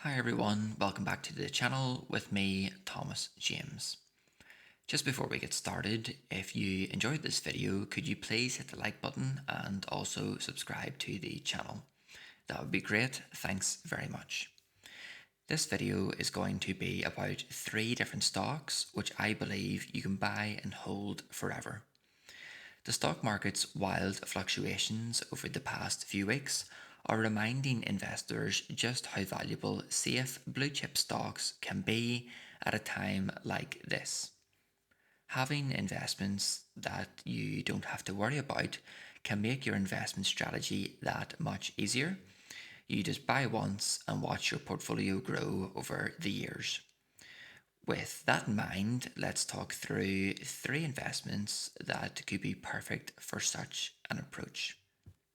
Hi everyone, welcome back to the channel with me, Thomas James. Just before we get started, if you enjoyed this video, could you please hit the like button and also subscribe to the channel? That would be great, thanks very much. This video is going to be about 3 different stocks which I believe you can buy and hold forever. The stock market's wild fluctuations over the past few weeks are reminding investors just how valuable safe blue chip stocks can be at a time like this. Having investments that you don't have to worry about can make your investment strategy that much easier. You just buy once and watch your portfolio grow over the years. With that in mind, let's talk through 3 investments that could be perfect for such an approach.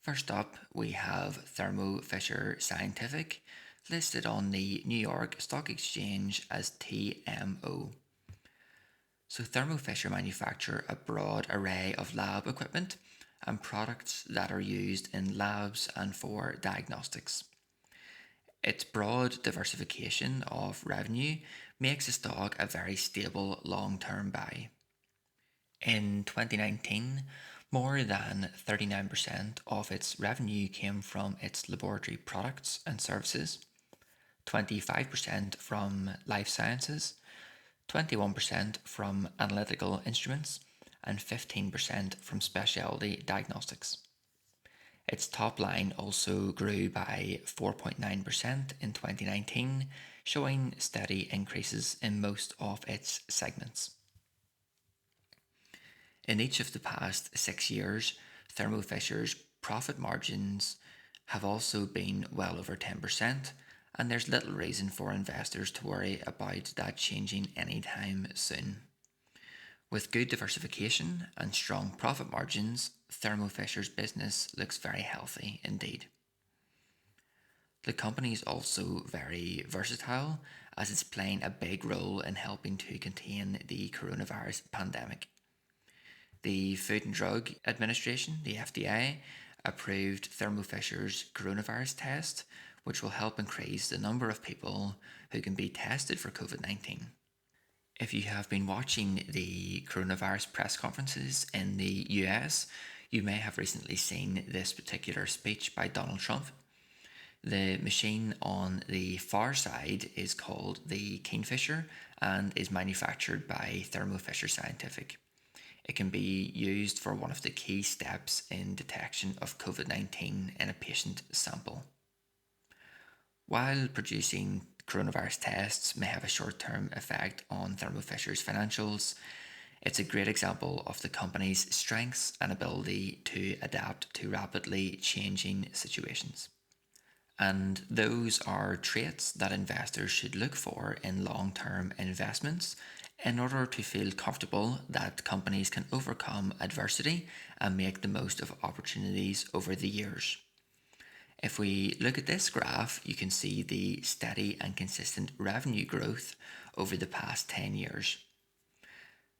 First up, we have Thermo Fisher Scientific, listed on the New York Stock Exchange as TMO. So Thermo Fisher manufacture a broad array of lab equipment and products that are used in labs and for diagnostics. Its broad diversification of revenue makes the stock a very stable long-term buy. In 2019, more than 39% of its revenue came from its laboratory products and services, 25% from life sciences, 21% from analytical instruments, and 15% from specialty diagnostics. Its top line also grew by 4.9% in 2019, showing steady increases in most of its segments. In each of the past 6 years, Thermo Fisher's profit margins have also been well over 10%, and there's little reason for investors to worry about that changing anytime soon. With good diversification and strong profit margins, Thermo Fisher's business looks very healthy indeed. The company is also very versatile, as it's playing a big role in helping to contain the coronavirus pandemic. The Food and Drug Administration, the FDA, approved Thermo Fisher's coronavirus test, which will help increase the number of people who can be tested for COVID-19. If you have been watching the coronavirus press conferences in the US, you may have recently seen this particular speech by Donald Trump. The machine on the far side is called the Kingfisher and is manufactured by Thermo Fisher Scientific. It can be used for one of the key steps in detection of COVID-19 in a patient sample. While producing coronavirus tests may have a short-term effect on Thermo Fisher's financials, it's a great example of the company's strengths and ability to adapt to rapidly changing situations. And those are traits that investors should look for in long-term investments in order to feel comfortable that companies can overcome adversity and make the most of opportunities over the years. If we look at this graph, you can see the steady and consistent revenue growth over the past 10 years.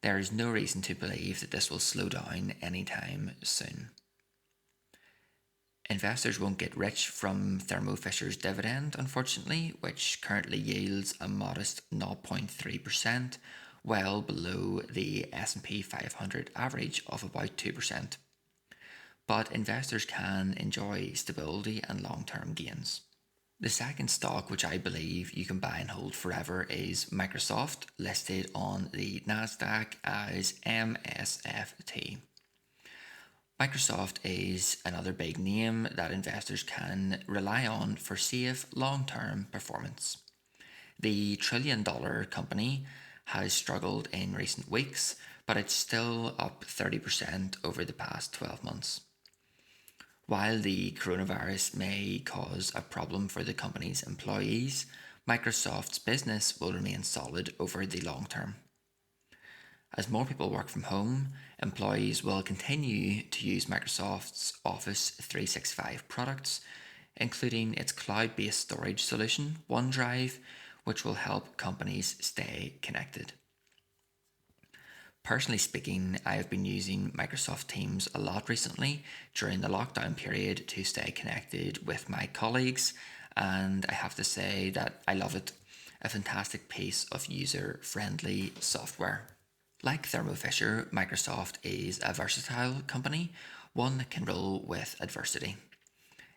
There is no reason to believe that this will slow down anytime soon. Investors won't get rich from Thermo Fisher's dividend, unfortunately, which currently yields a modest 0.3%, well below the S&P 500 average of about 2%. But investors can enjoy stability and long-term gains. The second stock which I believe you can buy and hold forever is Microsoft, listed on the Nasdaq as MSFT. Microsoft is another big name that investors can rely on for safe long-term performance. The trillion-dollar company has struggled in recent weeks, but it's still up 30% over the past 12 months. While the coronavirus may cause a problem for the company's employees, Microsoft's business will remain solid over the long term. As more people work from home, employees will continue to use Microsoft's Office 365 products, including its cloud-based storage solution, OneDrive, which will help companies stay connected. Personally speaking, I have been using Microsoft Teams a lot recently during the lockdown period to stay connected with my colleagues and I have to say that I love it. A fantastic piece of user-friendly software. Like Thermo Fisher, Microsoft is a versatile company, one that can roll with adversity.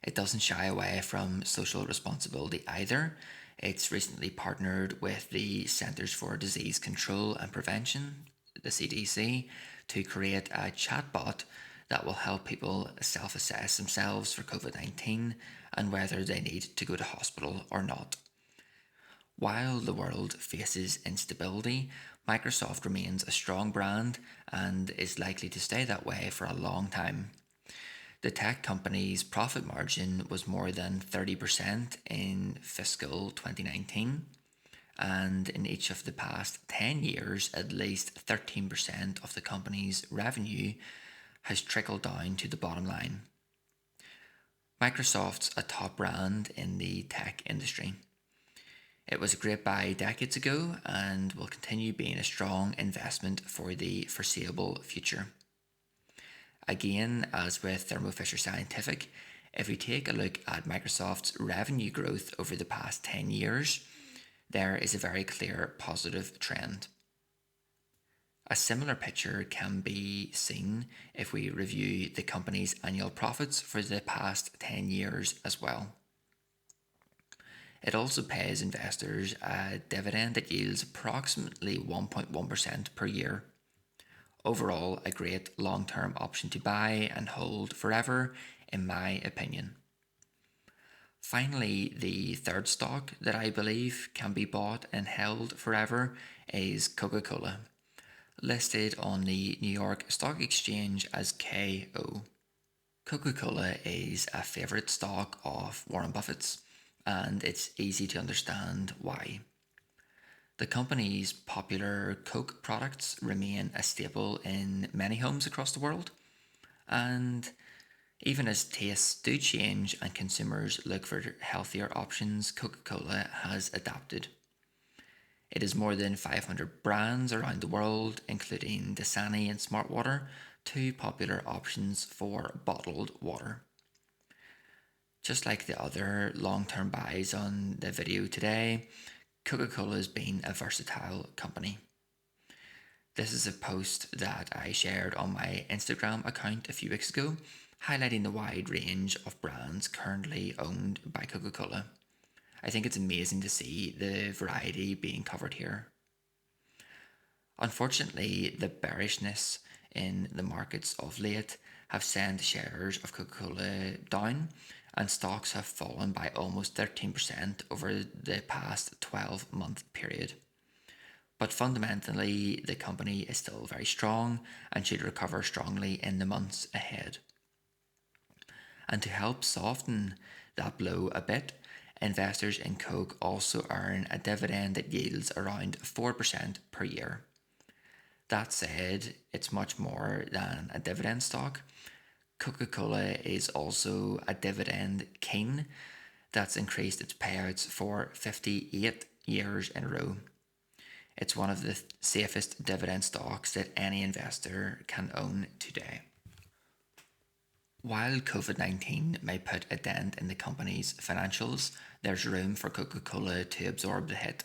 It doesn't shy away from social responsibility either. It's recently partnered with the Centers for Disease Control and Prevention, the CDC, to create a chatbot that will help people self assess themselves for COVID 19 and whether they need to go to hospital or not. While the world faces instability, Microsoft remains a strong brand and is likely to stay that way for a long time. The tech company's profit margin was more than 30% in fiscal 2019, and in each of the past 10 years, at least 13% of the company's revenue has trickled down to the bottom line. Microsoft's a top brand in the tech industry. It was a great buy decades ago and will continue being a strong investment for the foreseeable future. Again, as with Thermo Fisher Scientific, if we take a look at Microsoft's revenue growth over the past 10 years, there is a very clear positive trend. A similar picture can be seen if we review the company's annual profits for the past 10 years as well. It also pays investors a dividend that yields approximately 1.1% per year. Overall, a great long-term option to buy and hold forever, in my opinion. Finally, the third stock that I believe can be bought and held forever is Coca-Cola, listed on the New York Stock Exchange as KO. Coca-Cola is a favourite stock of Warren Buffett's, and it's easy to understand why. The company's popular Coke products remain a staple in many homes across the world, and even as tastes do change and consumers look for healthier options, Coca-Cola has adapted. It has more than 500 brands around the world, including Dasani and Smart Water, two popular options for bottled water. Just like the other long-term buys on the video today, Coca-Cola has been a versatile company. This is a post that I shared on my Instagram account a few weeks ago, highlighting the wide range of brands currently owned by Coca-Cola. I think it's amazing to see the variety being covered here. Unfortunately, the bearishness in the markets of late have sent shares of Coca-Cola down, and stocks have fallen by almost 13% over the past 12-month period. But fundamentally, the company is still very strong and should recover strongly in the months ahead. And to help soften that blow a bit, investors in Coke also earn a dividend that yields around 4% per year. That said, it's much more than a dividend stock. Coca-Cola is also a dividend king that's increased its payouts for 58 years in a row. It's one of the safest dividend stocks that any investor can own today. While COVID-19 may put a dent in the company's financials, there's room for Coca-Cola to absorb the hit.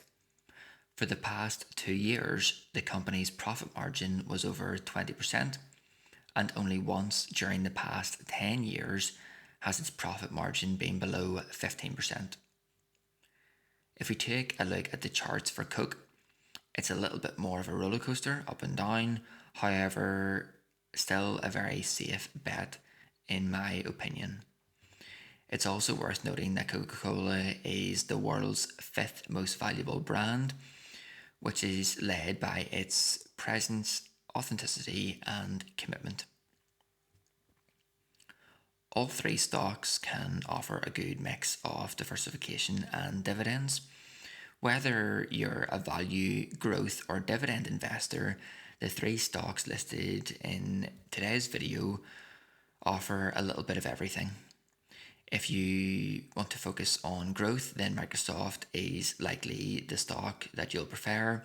For the past 2 years, the company's profit margin was over 20%, and only once during the past 10 years has its profit margin been below 15%. If we take a look at the charts for Coke, it's a little bit more of a roller coaster, up and down, however, still a very safe bet in my opinion. It's also worth noting that Coca-Cola is the world's 5th most valuable brand, which is led by its presence, authenticity, and commitment. All three stocks can offer a good mix of diversification and dividends. Whether you're a value, growth, or dividend investor, the three stocks listed in today's video offer a little bit of everything. If you want to focus on growth, then Microsoft is likely the stock that you'll prefer.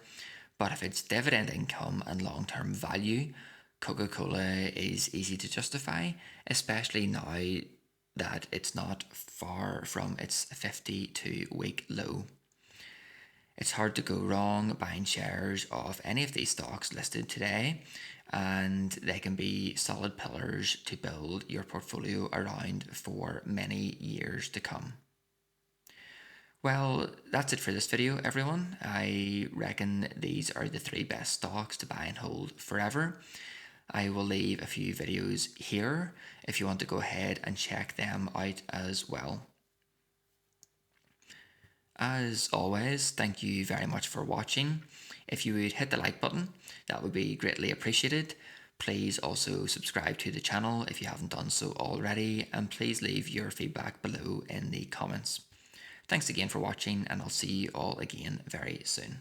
But if it's dividend income and long-term value, Coca-Cola is easy to justify, especially now that it's not far from its 52-week low. It's hard to go wrong buying shares of any of these stocks listed today, and they can be solid pillars to build your portfolio around for many years to come. Well, that's it for this video, everyone. I reckon these are the 3 best stocks to buy and hold forever. I will leave a few videos here if you want to go ahead and check them out as well. As always, thank you very much for watching. If you would hit the like button, that would be greatly appreciated. Please also subscribe to the channel if you haven't done so already, and please leave your feedback below in the comments. Thanks again for watching, and I'll see you all again very soon.